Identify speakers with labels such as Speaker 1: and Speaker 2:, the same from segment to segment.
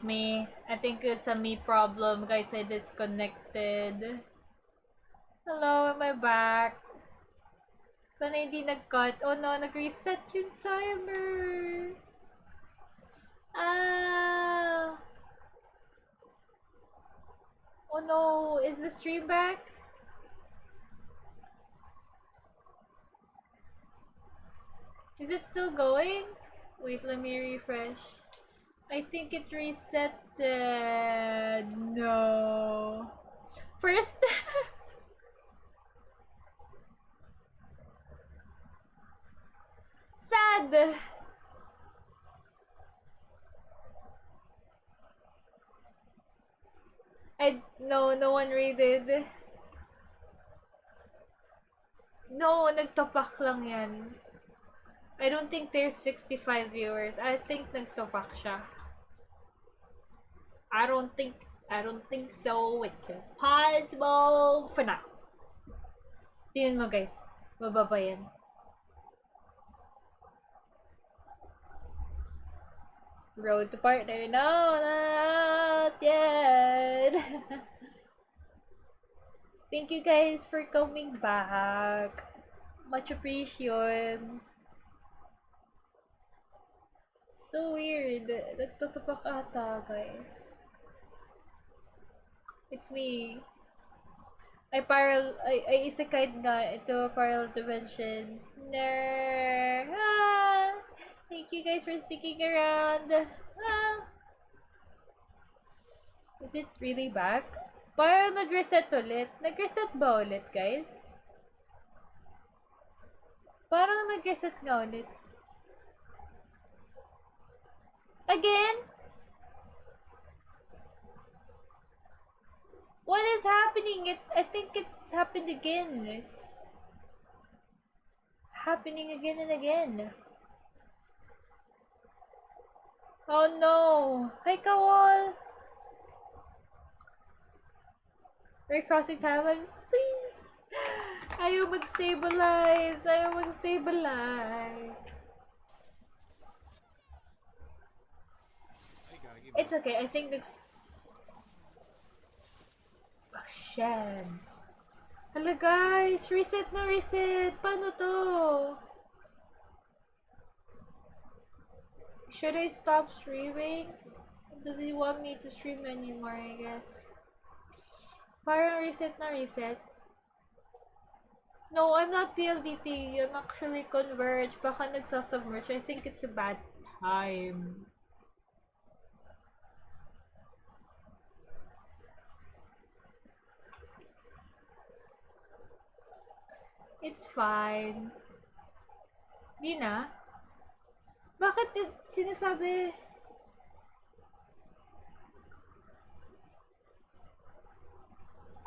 Speaker 1: Me. I think it's a me problem, guys. I disconnected. Hello, am I back? Sana hindi nag-cut. Oh no, nag-reset yung timer. Ah! Oh no, is the stream back? Is it still going? Wait, let me refresh. I think it reset. No. First. Sad. No one raided. No, nagtopak lang yan. I don't think there's 65 viewers. I think nagtopak siya. I don't think so. It's impossible for now. Tingnan mo guys. Bababa yan. Road to partner. No, not yet. Thank you guys for coming back. Much appreciated. So weird. Nagtatapak ata, guys. It's me. I isekay'd nga into a parallel dimension. Nerd. Ah! Thank you guys for sticking around. Ah! Is it really back? Parang nag-reset ulit. Nag-reset ba ulit, guys? Parang nag-reset nga ulit. Again? What is happening? I think it's happened again. It's happening again and again. Oh no! Hi, Kawal! We're crossing timelines, please! Ayaw mag-stabilize! Ayaw mag-stabilize! It's okay, I think it's... Oh, shit. Hello guys! Reset na reset! Paano to? Should I stop streaming? Does he want me to stream anymore, I guess? Parang reset na reset. No, I'm not PLDT. I'm actually Converge. Baka nagsasubmerge. I think it's a bad time. It's fine. Di na? Bakit sinasabi?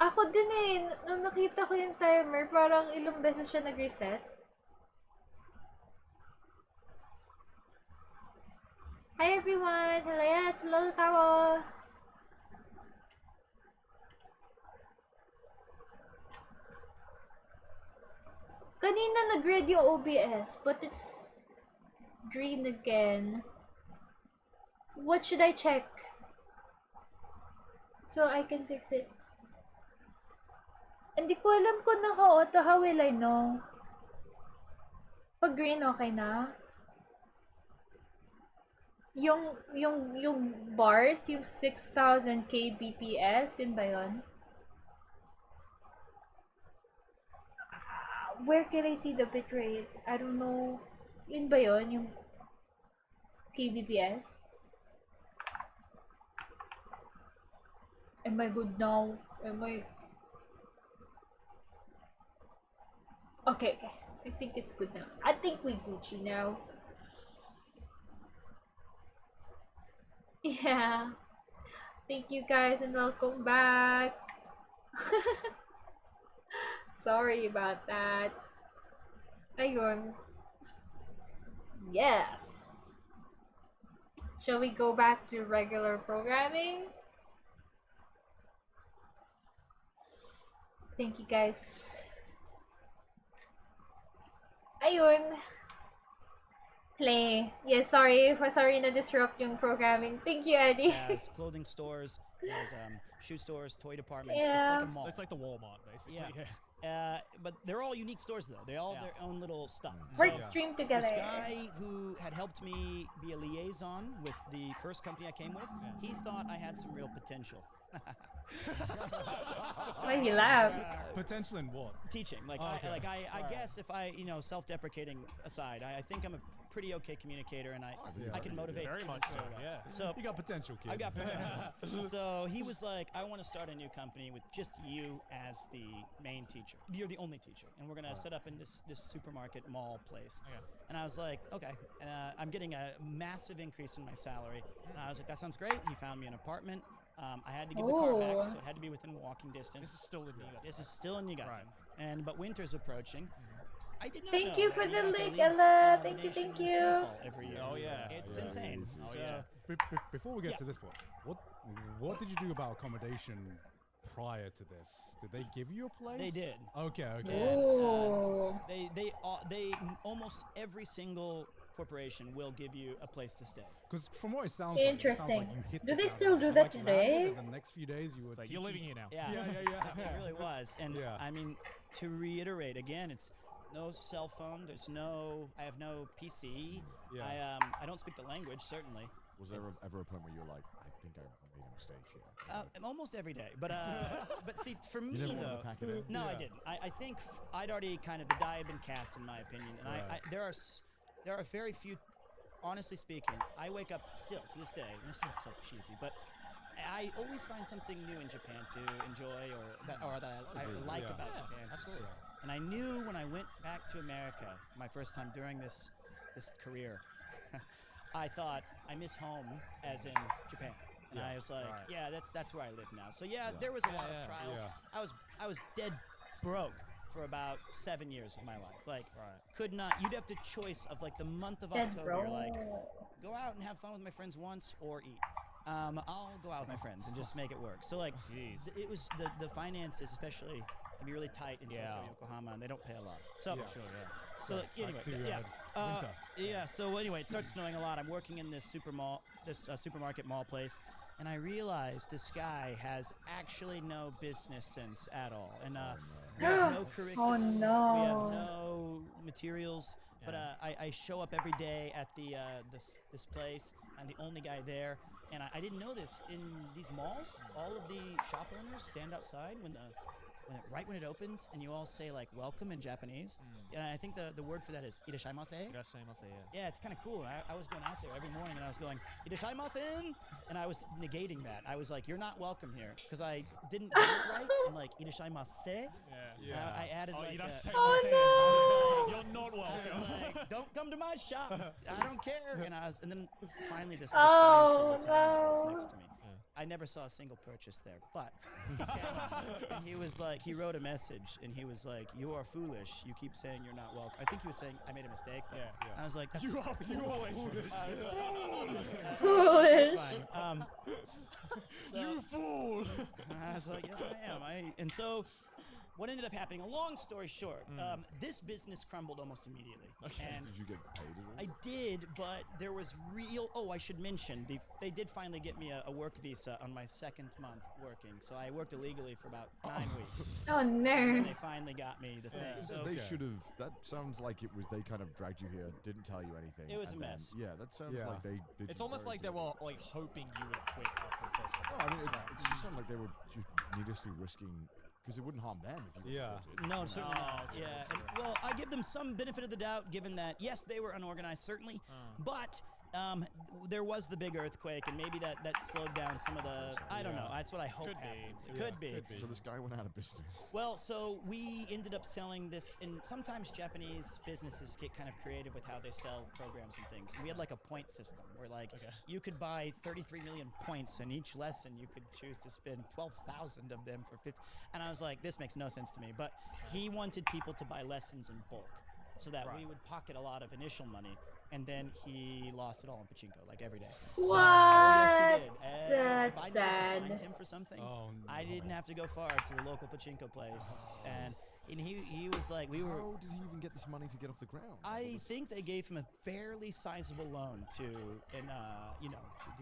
Speaker 1: Ako din eh. Nung nakita ko yung timer, parang ilang beses siya nag-reset. Hi everyone! Hello, yes! Hello, Tao! Kanina nag-red yung OBS, but it's green again. What should I check? So I can fix it. Hindi ko alam kung naka-auto. How will I know? Pag green, okay na? Yung bars, yung 6,000 kbps, yun ba yun? Where can I see the bitrate? I don't know. Yun ba yun? Yung kbps? Am I good now? Am I... Okay. I think it's good now. I think we Gucci now. Yeah. Thank you guys and welcome back. Sorry about that. Ayun. Yes. Shall we go back to regular programming? Thank you guys. Ayun. Play. Yes, sorry na disrupt yung programming. Thank you, Eddie.
Speaker 2: Has clothing stores, has shoe stores, toy departments. It's
Speaker 1: Yeah.
Speaker 2: like a mall.
Speaker 3: It's like the Walmart, basically.
Speaker 2: Yeah.
Speaker 3: Yeah.
Speaker 2: But they're all unique stores though. They all
Speaker 3: Yeah.
Speaker 2: their own little stuff.
Speaker 1: We're
Speaker 2: So
Speaker 1: stream
Speaker 2: this
Speaker 1: together.
Speaker 2: guy who had helped me be a liaison with the first company I came with, he thought I had some real potential.
Speaker 1: Why he laughed?
Speaker 3: Potential in what?
Speaker 2: Teaching, like I guess if I self-deprecating aside, I think I'm a pretty okay communicator, and I can motivate
Speaker 3: Very much
Speaker 2: students
Speaker 3: so.
Speaker 2: very well.
Speaker 3: Yeah.
Speaker 2: So
Speaker 3: You got potential, kid.
Speaker 2: I got potential. So he was like, I want to start a new company with just you as the main teacher. You're the only teacher, and we're gonna set up in this supermarket mall place.
Speaker 3: Okay.
Speaker 2: And I was like, okay. And I'm getting a massive increase in my salary. And I was like, that sounds great. He found me an apartment. I had to give the car back, so it had to be within walking distance.
Speaker 3: This is still in New York.
Speaker 2: This is still in Niigata.
Speaker 3: Right.
Speaker 2: But winter's approaching. I did not
Speaker 1: Thank
Speaker 2: know
Speaker 1: you
Speaker 2: that
Speaker 1: for the
Speaker 2: Niigata
Speaker 1: link,
Speaker 2: leads,
Speaker 1: Ella.
Speaker 2: the
Speaker 1: Thank you,
Speaker 2: nation
Speaker 1: thank
Speaker 2: in
Speaker 1: you.
Speaker 2: snowfall every year.
Speaker 3: Oh, yeah.
Speaker 2: It's
Speaker 4: Yeah,
Speaker 2: insane.
Speaker 4: it is.
Speaker 2: So,
Speaker 3: yeah.
Speaker 4: Before we get
Speaker 2: Yeah.
Speaker 4: to this point, what did you do about accommodation prior to this? Did they give you a place?
Speaker 2: They did.
Speaker 4: Okay.
Speaker 1: Ooh.
Speaker 2: They almost every single corporation will give you a place to stay.
Speaker 4: Because from what it sounds like,
Speaker 1: Interesting.
Speaker 4: you hit
Speaker 1: Do
Speaker 4: the
Speaker 1: they
Speaker 4: ground
Speaker 1: still
Speaker 4: running.
Speaker 1: do
Speaker 4: You,
Speaker 1: that
Speaker 4: like, landed,
Speaker 1: today?
Speaker 4: and the next few days you were
Speaker 3: It's like, you're living here now.
Speaker 2: Yeah,
Speaker 4: Yeah.
Speaker 2: It really was. And
Speaker 4: Yeah.
Speaker 2: I mean, to reiterate again, it's no cell phone. I have no PC.
Speaker 4: Yeah.
Speaker 2: I don't speak the language, certainly.
Speaker 5: Was there ever a point where you were like, I think I made a mistake here?
Speaker 2: Almost every day, but see, for me
Speaker 5: You never wanted
Speaker 2: though,
Speaker 5: to pack it in?
Speaker 2: no, I
Speaker 4: Yeah.
Speaker 2: didn't. I think I'd already kind of the die had been cast, in my opinion, and
Speaker 4: Right.
Speaker 2: there are very few. Honestly speaking, I wake up still to this day, and this sounds so cheesy, but I always find something new in Japan to enjoy, or that I like
Speaker 4: Yeah.
Speaker 2: about Japan.
Speaker 3: Absolutely.
Speaker 2: And I knew when I went back to America, my first time during this career, I thought I miss home, as in Japan. And I was like,
Speaker 3: Right.
Speaker 2: yeah, that's where I live now. So yeah, there was a lot of trials.
Speaker 4: Yeah.
Speaker 2: I was dead broke for about 7 years of my life. Like,
Speaker 3: Right.
Speaker 2: could not. You'd have to choice of like the month of
Speaker 1: Dead
Speaker 2: October. You're like,
Speaker 1: bro.
Speaker 2: go out and have fun with my friends once or eat. I'll go out with my friends and just make it work. So like,
Speaker 3: Jeez.
Speaker 2: it was the finances, especially, can be really tight in Tokyo and Yokohama, and they don't pay a lot. So
Speaker 3: Sure, yeah.
Speaker 2: so
Speaker 4: Back
Speaker 2: anyway,
Speaker 4: to,
Speaker 2: yeah,
Speaker 4: winter.
Speaker 2: yeah. So anyway, it starts snowing a lot. I'm working in this supermarket mall place, and I realize this guy has actually no business sense at all, and we have no curriculum.
Speaker 1: Oh no.
Speaker 2: We have no materials. But I show up every day at this place. I'm the only guy there, and I didn't know this. In these malls, all of the shop owners stand outside right when it opens, and you all say like "welcome" in Japanese. And I think the word for that is "irashaimase." Yeah, it's kind of cool. I was going out there every morning, and I was going "irashaimase," and I was negating that. I was like, "You're not welcome here," because I didn't get it right. And like "irashaimase,"
Speaker 4: Yeah.
Speaker 2: I added like.
Speaker 1: Oh
Speaker 3: You're not
Speaker 2: I
Speaker 3: welcome.
Speaker 2: was like, don't come to my shop. I don't care. And then finally this
Speaker 1: Oh,
Speaker 2: guy sold a tire that was
Speaker 1: no.
Speaker 2: next to me. I never saw a single purchase there, but and he was like, he wrote a message, and he was like, "You are foolish. You keep saying you're not welcome." I think he was saying I made a mistake, but I was like, that's,
Speaker 3: You are foolish.
Speaker 1: Foolish.
Speaker 2: That's fine. So,
Speaker 3: You fool.
Speaker 2: I was like, yes, I am. And so, what ended up happening? A long story short, this business crumbled almost immediately. And
Speaker 5: Did you get paid at all?
Speaker 2: I did, but there was real. Oh, I should mention they did finally get me a work visa on my second month working. So I worked illegally for about 9 weeks.
Speaker 1: Oh
Speaker 2: And
Speaker 1: no.
Speaker 2: they finally got me the thing. So
Speaker 5: They should have. That sounds like it was. They kind of dragged you here, didn't tell you anything.
Speaker 2: It was
Speaker 5: and
Speaker 2: a
Speaker 5: then-
Speaker 2: mess.
Speaker 5: Yeah, that sounds
Speaker 4: Yeah.
Speaker 5: like they did.
Speaker 3: It's
Speaker 5: you
Speaker 3: almost
Speaker 5: very
Speaker 3: like they
Speaker 5: dirty.
Speaker 3: were like hoping you would quit after the first couple.
Speaker 5: No, I mean it's just something like they were just needlessly risking because it wouldn't harm them if you.
Speaker 4: Yeah.
Speaker 5: quit.
Speaker 2: no, certainly not.
Speaker 3: true,
Speaker 2: Yeah.
Speaker 3: true.
Speaker 2: Well, I give them some benefit of the doubt, given that yes, they were unorganized, certainly, but. There was the big earthquake, and maybe that slowed down some of the. I don't know. That's what I hope
Speaker 3: Could be.
Speaker 2: happened. It
Speaker 4: Yeah,
Speaker 2: could be.
Speaker 4: could be.
Speaker 5: So this guy went out of business.
Speaker 2: Well, so we ended up selling this, and sometimes Japanese businesses get kind of creative with how they sell programs and things. And we had like a point system where like you could buy 33 million points, and each lesson you could choose to spend 12,000 of them for 50. And I was like, this makes no sense to me. But he wanted people to buy lessons in bulk, so that we would pocket a lot of initial money. And then he lost it all in pachinko, like every day.
Speaker 1: What?
Speaker 2: Yes, he did. And if I
Speaker 1: That's
Speaker 2: needed to find
Speaker 1: sad.
Speaker 2: him for something,
Speaker 4: Oh,
Speaker 2: I
Speaker 4: no.
Speaker 2: didn't have to go far to the local pachinko place. And And he was like, we were.
Speaker 5: How did he even get this money to get off the ground?
Speaker 2: I think they gave him a fairly sizable loan to do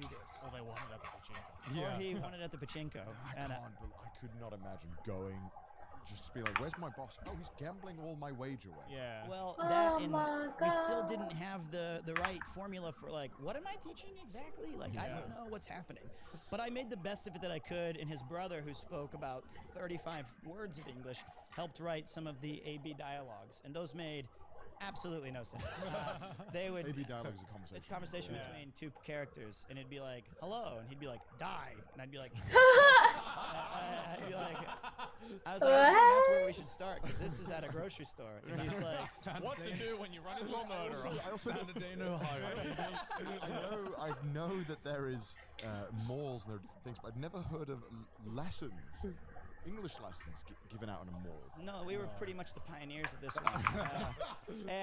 Speaker 2: this.
Speaker 3: Well, they wanted at the pachinko.
Speaker 2: Or he wanted at the pachinko. And
Speaker 5: I could not imagine going just to be like, where's my boss? Oh, he's gambling all my wage away.
Speaker 3: Yeah.
Speaker 2: well,
Speaker 1: Oh
Speaker 2: that and
Speaker 1: my
Speaker 2: we still
Speaker 1: God.
Speaker 2: didn't have the right formula for like, what am I teaching exactly? Like, I don't know what's happening. But I made the best of it that I could, and his brother, who spoke about 35 words of English, helped write some of the AB dialogues, and those made absolutely no sense. They would.
Speaker 5: AB dialogue is a conversation.
Speaker 2: It's a conversation between two characters, and it'd be like, hello, and he'd be like, die, and I'd be like, I'd be like, I was like, I think that's where we should start, because this is at a grocery store. And he's like,
Speaker 3: What to do when you run into a murderer?
Speaker 5: I also
Speaker 4: Standard day, no highway.
Speaker 5: I know that there is malls and there are different things, but I'd never heard of lessons, English lessons given out in a mall.
Speaker 2: no, we were pretty much the pioneers of this one.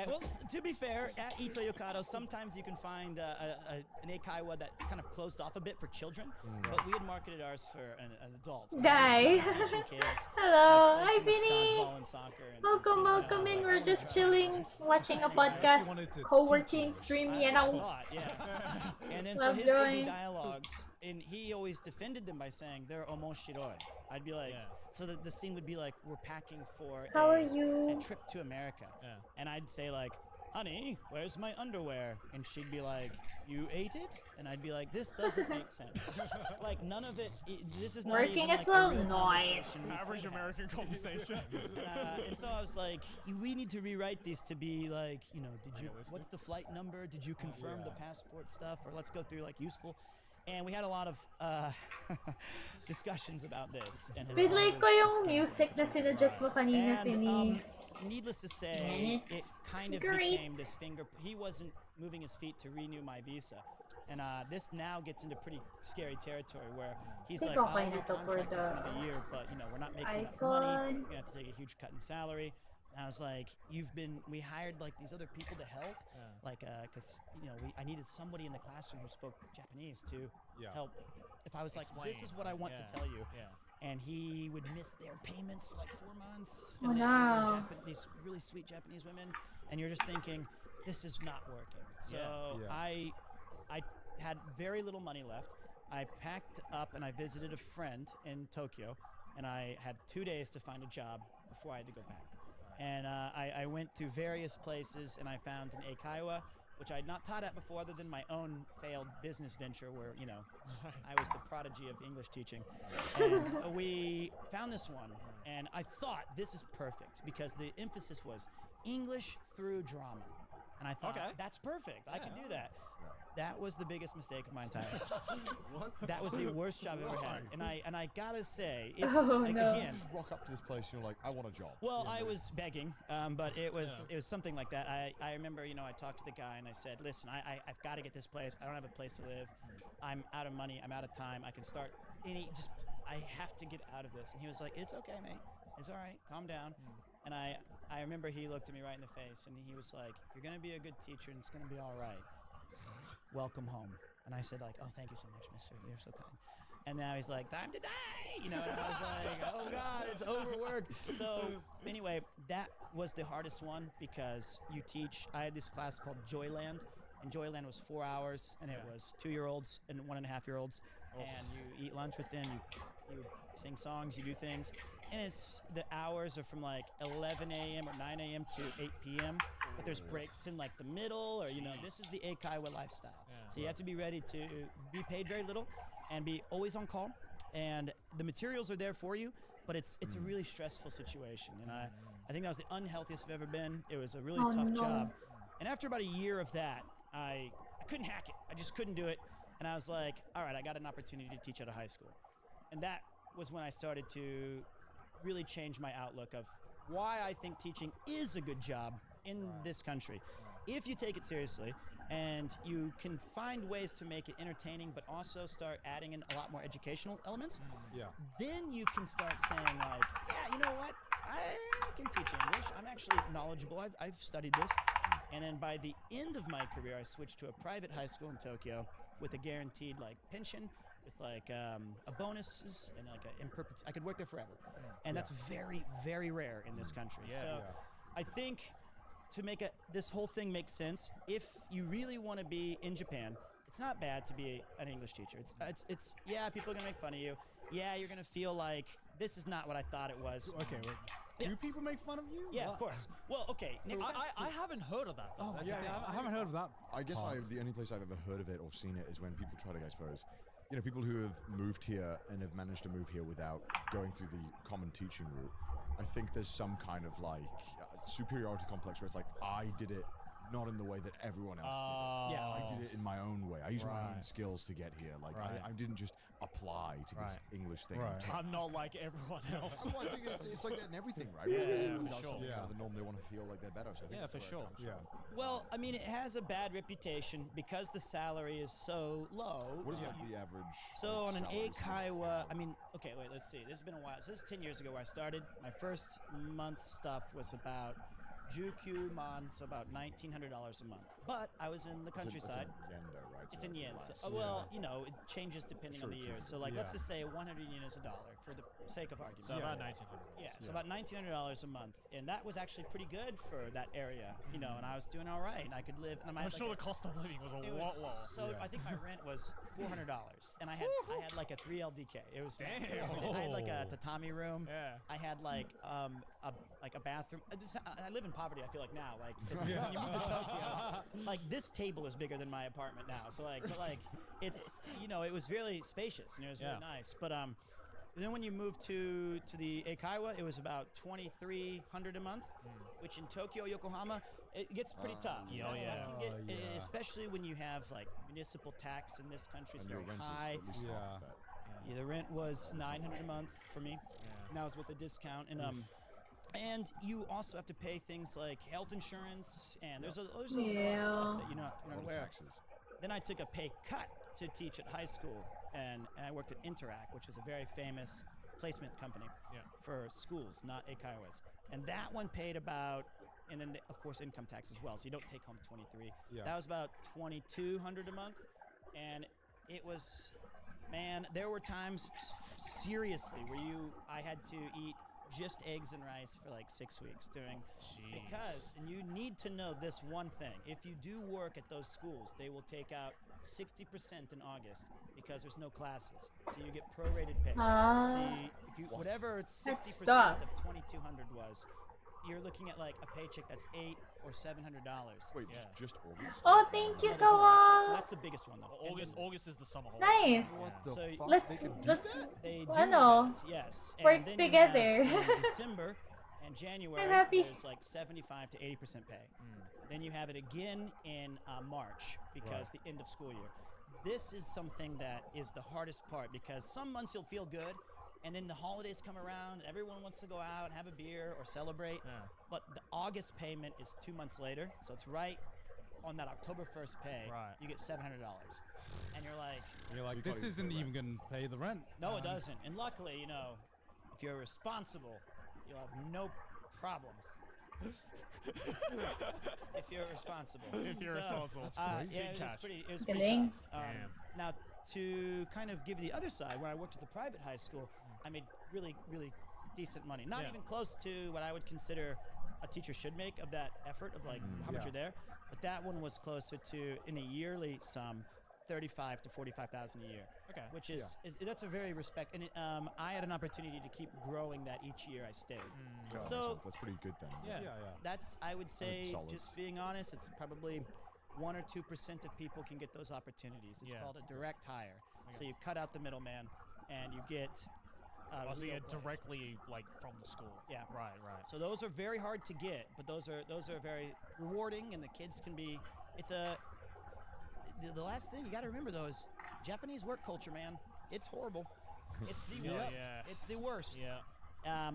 Speaker 2: Well, to be fair, at Ito Yokado, sometimes you can find an eikaiwa that's kind of closed off a bit for children, but we had marketed ours for an adult. So I was done teaching kids.
Speaker 1: Hello,
Speaker 2: I
Speaker 1: hi
Speaker 2: played too much
Speaker 1: Vinny.
Speaker 2: dodgeball and soccer. And
Speaker 1: Welcome, welcome in. We're just chilling, watching a podcast, co-working, stream, you
Speaker 2: That's what I
Speaker 1: know.
Speaker 2: thought, yeah. And then so
Speaker 1: Love
Speaker 2: his
Speaker 1: going.
Speaker 2: AB dialogues, and he always defended them by saying they're omoshiroi. I'd be like, so the scene would be like, we're packing for
Speaker 1: How are
Speaker 2: a
Speaker 1: you?
Speaker 2: trip to America,
Speaker 3: Yeah.
Speaker 2: and I'd say like, honey, where's my underwear? And she'd be like, you ate it? And I'd be like, this doesn't make sense. Like none of it. This is not
Speaker 1: Working
Speaker 2: even
Speaker 1: as
Speaker 2: like
Speaker 1: well?
Speaker 2: a real
Speaker 1: Nice.
Speaker 2: conversation we
Speaker 3: Average
Speaker 2: could have.
Speaker 3: American conversation.
Speaker 2: And so I was like, we need to rewrite these to be like, did you?
Speaker 3: Realistic.
Speaker 2: What's the flight number? Did you confirm the passport stuff? Or let's go through like useful. And we had a lot of discussions about this. And his
Speaker 1: Relay
Speaker 2: mom
Speaker 1: ko
Speaker 2: was
Speaker 1: yung
Speaker 2: just
Speaker 1: music na sinuggest mo kanina,
Speaker 2: and
Speaker 1: Vinny.
Speaker 2: needless to say, it kind of
Speaker 1: Great.
Speaker 2: became this finger. He wasn't moving his feet to renew my visa, and this now gets into pretty scary territory where he's
Speaker 1: Think
Speaker 2: like,
Speaker 1: okay
Speaker 2: "I'll
Speaker 1: na to for
Speaker 2: recontract you for
Speaker 1: the
Speaker 2: another year, but we're not making enough money.
Speaker 1: iPhone.
Speaker 2: You're gonna have to take a huge cut in salary." And I was like, we hired like these other people to help, like, cause I needed somebody in the classroom who spoke Japanese to help. If I was like, this is what I want to tell you. And he would miss their payments for like 4 months.
Speaker 1: Oh,
Speaker 2: And they were
Speaker 1: no.
Speaker 2: these really sweet Japanese women, and you're just thinking, this is not working. So I had very little money left. I packed up and I visited a friend in Tokyo, and I had 2 days to find a job before I had to go back. And I went through various places, and I found an eikaiwa, which I'd not taught at before other than my own failed business venture where, I was the prodigy of English teaching. And we found this one, and I thought this is perfect because the emphasis was English through drama. And I thought, that's perfect. I can do that. That was the biggest mistake of my entire life.
Speaker 5: What?
Speaker 2: That was the worst job I've ever had. And I gotta say,
Speaker 1: Oh, no.
Speaker 2: again,
Speaker 5: Just rock up to this place and you're like, I want a job.
Speaker 2: well, I was begging, but it was something like that. I remember, I talked to the guy and I said, listen, I've got to get this place. I don't have a place to live. I'm out of money. I'm out of time. I can start I have to get out of this. And he was like, it's okay, mate. It's all right. Calm down. And I remember he looked at me right in the face and he was like, you're going to be a good teacher and it's going to be all right. Welcome home. And I said like, oh, thank you so much, mister. You're so kind. And now he's like, time to die, and I was like, oh God, it's overworked. So anyway, that was the hardest one because you teach, I had this class called Joyland, and Joyland was 4 hours, and it was 2-year-olds and 1.5-year-olds, and you eat lunch with them, you sing songs, you do things, and the hours are from like 11 a.m. or 9 a.m. to 8 p.m., but there's breaks in like the middle, or this is the eikaiwa lifestyle. So you have to be ready to be paid very little and be always on call, and the materials are there for you, but it's a really stressful situation, and I think that was the unhealthiest I've ever been. It was a really tough job, and after about a year of that, I couldn't hack it. I just couldn't do it, and I was like, all right, I got an opportunity to teach at a high school, and that was when I started to really change my outlook of why I think teaching is a good job in this country. If you take it seriously and you can find ways to make it entertaining but also start adding in a lot more educational elements, then you can start saying like, yeah, you know what? I can teach English. I'm actually knowledgeable. I've studied this. And then by the end of my career, I switched to a private high school in Tokyo with a guaranteed like pension, with like a bonuses and like a in perpetuity. I could work there forever, and that's very, very rare in this country.
Speaker 3: Yeah.
Speaker 2: So
Speaker 4: Yeah.
Speaker 2: I think to make this whole thing make sense, if you really want to be in Japan, it's not bad to be an English teacher. It's yeah, people are gonna make fun of you. Yeah, you're gonna feel like this is not what I thought it was.
Speaker 4: Okay, wait. Do people make fun of you?
Speaker 2: Yeah,
Speaker 4: What?
Speaker 2: of course. Well, okay. Next time.
Speaker 3: I haven't heard of that. Though. That's
Speaker 4: Yeah,
Speaker 3: the thing.
Speaker 4: I haven't heard of that.
Speaker 5: I guess
Speaker 4: part.
Speaker 5: the only place I've ever heard of it or seen it is when people try to, I suppose, people who have moved here and have managed to move here without going through the common teaching route. I think there's some kind of like superiority complex where it's like, I did it not in the way that everyone else did it.
Speaker 2: Yeah.
Speaker 5: I did it in my own way. I used my own
Speaker 3: Right.
Speaker 5: skills to get here. Like
Speaker 3: Right.
Speaker 5: I didn't just apply to this
Speaker 3: Right.
Speaker 5: English thing.
Speaker 4: Right.
Speaker 5: and take-
Speaker 3: I'm not like everyone else.
Speaker 5: Well, I think it's like that in everything, right?
Speaker 3: Yeah,
Speaker 5: When
Speaker 3: yeah,
Speaker 5: everyone
Speaker 3: for
Speaker 5: does
Speaker 3: sure.
Speaker 5: something out of
Speaker 4: Yeah.
Speaker 5: the norm, they want to feel like they're better. So I think
Speaker 3: Yeah,
Speaker 5: that's
Speaker 3: for
Speaker 5: where it
Speaker 3: sure.
Speaker 5: comes
Speaker 4: Yeah.
Speaker 5: from.
Speaker 2: Well, I mean, it has a bad reputation because the salary is so low.
Speaker 5: What is like the average?
Speaker 2: So
Speaker 5: like,
Speaker 2: on an
Speaker 5: salary
Speaker 2: Eikaiwa, I mean, okay, wait, let's see. This has been a while. So this is 10 years ago where I started. My first month stuff was about Jukyu Man, so about $1,900 a month. But I was in the
Speaker 5: That's
Speaker 2: countryside.
Speaker 5: in yen though, right?
Speaker 2: It's
Speaker 5: So
Speaker 2: in yen.
Speaker 5: less.
Speaker 2: So, well, you know, it changes depending on
Speaker 5: True,
Speaker 2: the
Speaker 5: true,
Speaker 2: year.
Speaker 5: true.
Speaker 2: So, like, let's
Speaker 4: Yeah.
Speaker 2: just say 100 yen is $1 for the sake of argument.
Speaker 3: So
Speaker 4: Yeah.
Speaker 3: about 1900.
Speaker 2: Yeah, so about $1,900 a month, and that was actually pretty good for that area, you know. And I was doing all right, and I could live. And I
Speaker 3: I'm
Speaker 2: had
Speaker 3: sure
Speaker 2: like
Speaker 3: the cost of living was a
Speaker 2: it
Speaker 3: lot
Speaker 2: was
Speaker 3: lower.
Speaker 2: so.
Speaker 4: Yeah.
Speaker 2: I think my rent was $400, and I had like a 3 LDK. It was
Speaker 3: Damn.
Speaker 2: I had like a
Speaker 4: Oh.
Speaker 2: tatami room.
Speaker 3: Yeah.
Speaker 2: I had like a bathroom. I live in poverty. I feel like now, like 'cause when you move to Tokyo, like this table is bigger than my apartment now. So like, but like it's it was really spacious and it was
Speaker 3: Yeah.
Speaker 2: really nice. But then when you move to the Eikaiwa, it was about 2,300 a month, which in Tokyo, Yokohama, it gets pretty tough.
Speaker 3: yeah, oh, yeah.
Speaker 2: That can get,
Speaker 4: Yeah.
Speaker 2: especially when you have like municipal tax in this country is
Speaker 5: And your
Speaker 2: very
Speaker 5: rent
Speaker 2: high.
Speaker 5: is at least half
Speaker 4: Yeah.
Speaker 5: of that.
Speaker 2: Yeah, the rent was $900 a month for me. Now it's with a discount, and you also have to pay things like health insurance, and there's a lot of stuff that you're
Speaker 5: A
Speaker 2: not
Speaker 5: lot of
Speaker 2: aware of.
Speaker 5: taxes.
Speaker 2: Then I took a pay cut to teach at high school, and I worked at Interact, which is a very famous placement company
Speaker 3: Yeah.
Speaker 2: for schools, not Eikaiwas. And that one paid about, and then of course income tax as well, so you don't take home 23.
Speaker 4: Yeah.
Speaker 2: That was about 2,200 a month, and it was, man, there were times seriously where I had to eat just eggs and rice for like 6 weeks doing because, and you need to know this one thing, if you do work at those schools, they will take out 60% in August because there's no classes, so you get prorated pay.
Speaker 1: Ah.
Speaker 2: So if you whatever 60%
Speaker 1: tough.
Speaker 2: of 2,200 was, you're looking at like a paycheck that's $800 or $700.
Speaker 5: Wait,
Speaker 3: Yeah.
Speaker 5: just August?
Speaker 1: Oh, thank you,
Speaker 2: No, there's more actually. So
Speaker 1: Kawa.
Speaker 2: that's the biggest one though.
Speaker 3: Well,
Speaker 2: And
Speaker 3: August
Speaker 2: then
Speaker 3: August is the summer holiday.
Speaker 1: Nice.
Speaker 5: What the
Speaker 2: So
Speaker 5: fuck?
Speaker 1: Let's
Speaker 5: They can do
Speaker 1: let's.
Speaker 5: that?
Speaker 2: they do
Speaker 1: I know.
Speaker 2: that, yes.
Speaker 1: Work
Speaker 2: And then
Speaker 1: together.
Speaker 2: You have in December and January,
Speaker 1: I'm happy.
Speaker 2: there's like 75 to 80% pay. Then you have it again in March because the end of school year. This is something that is the hardest part because some months you'll feel good, and then the holidays come around, everyone wants to go out and have a beer or celebrate.
Speaker 3: Yeah.
Speaker 2: But the August payment is 2 months later, so it's right on that October 1st pay.
Speaker 3: Right.
Speaker 2: You get $700, and you're like,
Speaker 4: You're like,
Speaker 5: you
Speaker 4: this
Speaker 5: can't even
Speaker 4: isn't
Speaker 5: pay
Speaker 4: even going to pay the rent.
Speaker 2: no, it doesn't. And luckily, if you're responsible, you'll have no problems. If you're responsible.
Speaker 3: If you're responsible. That's
Speaker 2: Yeah,
Speaker 3: Big
Speaker 2: it was
Speaker 3: catch.
Speaker 2: pretty, it was pretty
Speaker 1: Kidding.
Speaker 2: tough.
Speaker 3: Damn.
Speaker 2: Now, to kind of give you the other side, where I worked at the private high school, I made really, really decent money. Not
Speaker 3: Yeah.
Speaker 2: even close to what I would consider a teacher should make of that effort of like how much
Speaker 4: Yeah.
Speaker 2: you're there. But that one was closer to, in a yearly sum, 35 to 45,000 a year.
Speaker 3: Okay.
Speaker 2: Which is that's a very respect, and I had an opportunity to keep growing that each year I stayed.
Speaker 5: God,
Speaker 2: So
Speaker 5: that's pretty good then.
Speaker 3: Yeah.
Speaker 4: Yeah.
Speaker 2: that's, I would say,
Speaker 5: solid.
Speaker 2: just being honest, it's probably 1 or 2% of people can get those opportunities. It's
Speaker 3: Yeah.
Speaker 2: called a direct hire. So you cut out the middleman, and you get
Speaker 3: Oh, so
Speaker 2: real
Speaker 3: you're
Speaker 2: place.
Speaker 3: directly like from the school.
Speaker 2: Yeah.
Speaker 3: Right.
Speaker 2: So those are very hard to get, but those are very rewarding, and the kids can be. It's the last thing you got to remember though is Japanese work culture, man. It's horrible. It's the
Speaker 3: Yeah,
Speaker 2: worst.
Speaker 3: yeah.
Speaker 2: It's the worst.
Speaker 3: Yeah.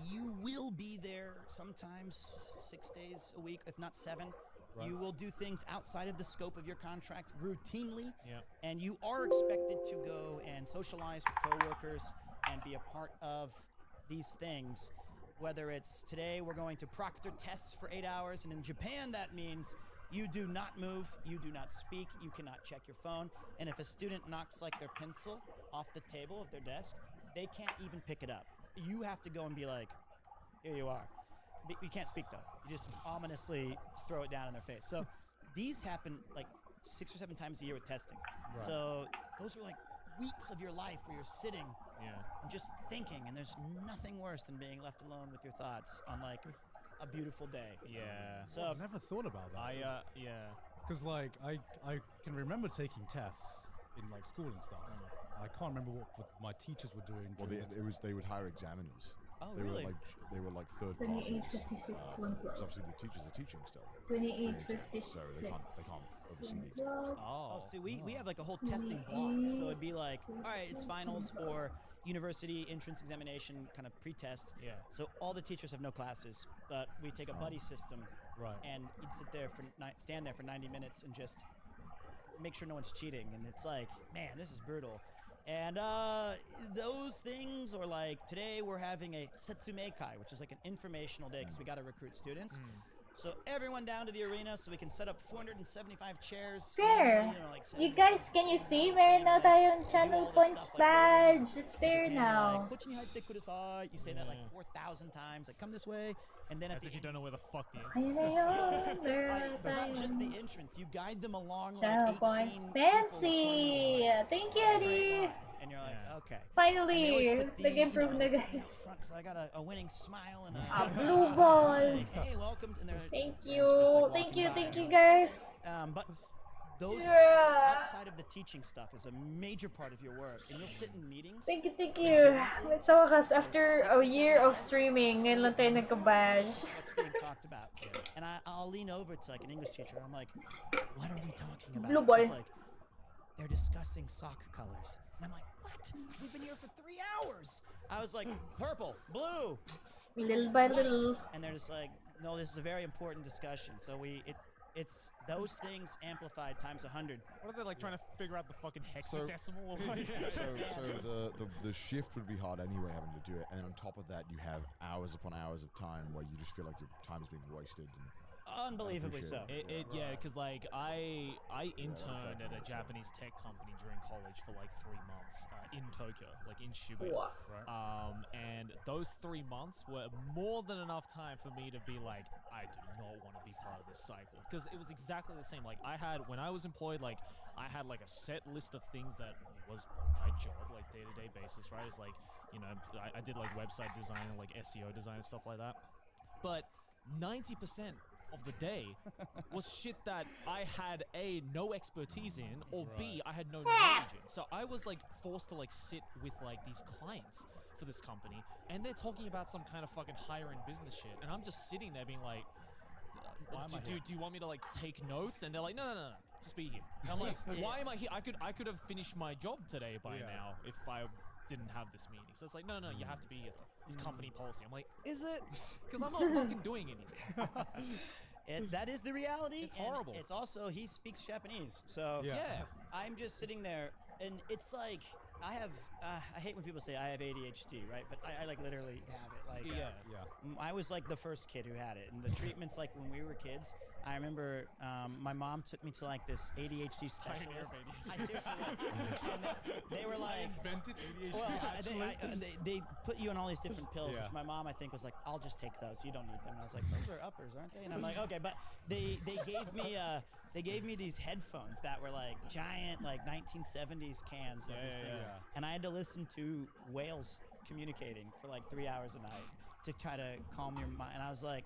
Speaker 2: You will be there sometimes 6 days a week, if not 7. You will do things outside of the scope of your contract routinely,
Speaker 3: Yeah.
Speaker 2: and you are expected to go and socialize with coworkers and be a part of these things. Whether it's today we're going to proctor tests for 8 hours, and in Japan that means you do not move, you do not speak, you cannot check your phone, and if a student knocks like their pencil, off the table of their desk, they can't even pick it up. You have to go and be like, here you are. You can't speak though. You just ominously throw it down in their face. So these happen like 6 or 7 times a year with testing.
Speaker 4: Right.
Speaker 2: So those are like weeks of your life where you're sitting
Speaker 3: Yeah.
Speaker 2: and just thinking, and there's nothing worse than being left alone with your thoughts on like a beautiful day.
Speaker 3: Yeah.
Speaker 2: So
Speaker 4: I've never thought about that.
Speaker 3: Yeah.
Speaker 4: Because like I can remember taking tests in like school and stuff. I can't remember what my teachers were doing.
Speaker 5: Well,
Speaker 4: during that
Speaker 5: they would hire examiners.
Speaker 2: Oh,
Speaker 5: they
Speaker 2: really?
Speaker 5: They were like third parties.
Speaker 1: 2856
Speaker 5: Because obviously the teachers are teaching still.
Speaker 1: 2856.
Speaker 5: So they can't oversee the exams.
Speaker 2: Oh, see, we have like a whole testing block. So it'd be like, all right, it's finals or university entrance examination kind of pre-test.
Speaker 3: Yeah.
Speaker 2: So all the teachers have no classes, but we take a buddy system.
Speaker 4: Right.
Speaker 2: And you'd sit there stand there for 90 minutes and just make sure no one's cheating. And it's like, man, this is brutal. And those things, or like today we're having a Setsumeikai, which is like an informational day because we got to recruit students. So everyone down to the arena so we can set up 475 chairs.
Speaker 1: There!
Speaker 2: You know, like
Speaker 1: You guys, can you see? Meron na tayong channel points badge. It's there now.
Speaker 2: Like, you say that like 4,000 times. Like, come this way, and then at
Speaker 3: As
Speaker 2: the
Speaker 3: if you don't know where the fuck the
Speaker 1: Ayun na yun. Meron na
Speaker 2: it's not just
Speaker 1: tayong
Speaker 2: the entrance. You guide them along
Speaker 1: channel
Speaker 2: like 18
Speaker 1: points.
Speaker 2: people
Speaker 1: Fancy! Thank you,
Speaker 2: straight
Speaker 1: Eddie.
Speaker 2: line. And you're like,
Speaker 3: Yeah.
Speaker 2: okay.
Speaker 1: Finally,
Speaker 2: And they always put the,
Speaker 1: nag-improve na
Speaker 2: they put me
Speaker 1: guys.
Speaker 2: out front because I got a winning smile and
Speaker 1: A blue ball.
Speaker 2: like, hey, welcome. And they're
Speaker 1: Thank
Speaker 2: just,
Speaker 1: you.
Speaker 2: like,
Speaker 1: Thank
Speaker 2: walking
Speaker 1: you,
Speaker 2: by
Speaker 1: thank
Speaker 2: and
Speaker 1: you
Speaker 2: you're
Speaker 1: guys.
Speaker 2: like, but those
Speaker 1: Yeah.
Speaker 2: outside of the teaching stuff is a major part of your work, and you'll sit in meetings.
Speaker 1: Thank you, thank you. Sa wakas, after a year of streaming, ngayon lang tayo nagka-badge.
Speaker 2: What's being talked about, and I'll lean over to like an English teacher. I'm like, what are we talking about?
Speaker 1: Blue ball.
Speaker 2: She's like, they're discussing sock colors, and I'm like, what? We've been here for 3 hours. I was like, purple, blue,
Speaker 1: Little by
Speaker 2: white.
Speaker 1: little.
Speaker 2: And they're just like, no, this is a very important discussion. So it's those things amplified times 100.
Speaker 3: What are they like trying to figure out the fucking hexadecimal? Or like,
Speaker 5: So the shift would be hard anyway, having to do it, and on top of that, you have hours upon hours of time where you just feel like your time is being wasted. And
Speaker 2: Unbelievably so.
Speaker 3: Yeah, because like I interned at a Japanese tech company during college for like 3 months in Tokyo, like in Shibuya.
Speaker 1: Wow.
Speaker 3: And those 3 months were more than enough time for me to be like, I do not want to be part of this cycle, because it was exactly the same. Like when I was employed, like I had like a set list of things that was my job, like day-to-day basis, right? It's like, you know, I did like website design and like SEO design and stuff like that. But 90% of the day was shit that I had no expertise in, or B, I had no knowledge in. So I was like forced to like sit with like these clients for this company, and they're talking about some kind of fucking higher end business shit, and I'm just sitting there being like, do you want me to like take notes? And they're like, no, just be here. And I'm like, why am I here? I could have finished my job today by now if I didn't have this meeting. So it's like, no, you have to be here. It's company policy. I'm like, is it? Because I'm not fucking doing anything.
Speaker 2: And that is the reality.
Speaker 3: It's
Speaker 2: and
Speaker 3: horrible.
Speaker 2: It's also, he speaks Japanese. So
Speaker 3: Yeah.
Speaker 2: I'm just sitting there, and it's like, I hate when people say I have ADHD, right? But I like literally have it. Like,
Speaker 3: Yeah.
Speaker 2: I was like the first kid who had it, and the treatments, like when we were kids, I remember my mom took me to like this ADHD specialist. I seriously was. And they were like,
Speaker 4: invented ADHD.
Speaker 2: well, they put you on all these different pills, which my mom I think was like, I'll just take those. You don't need them. And I was like, those are uppers, aren't they? And I'm like, okay, but they gave me these headphones that were like giant, like 1970s cans of these things, and I had to listen to whales communicating for like 3 hours a night to try to calm your mind. And I was like,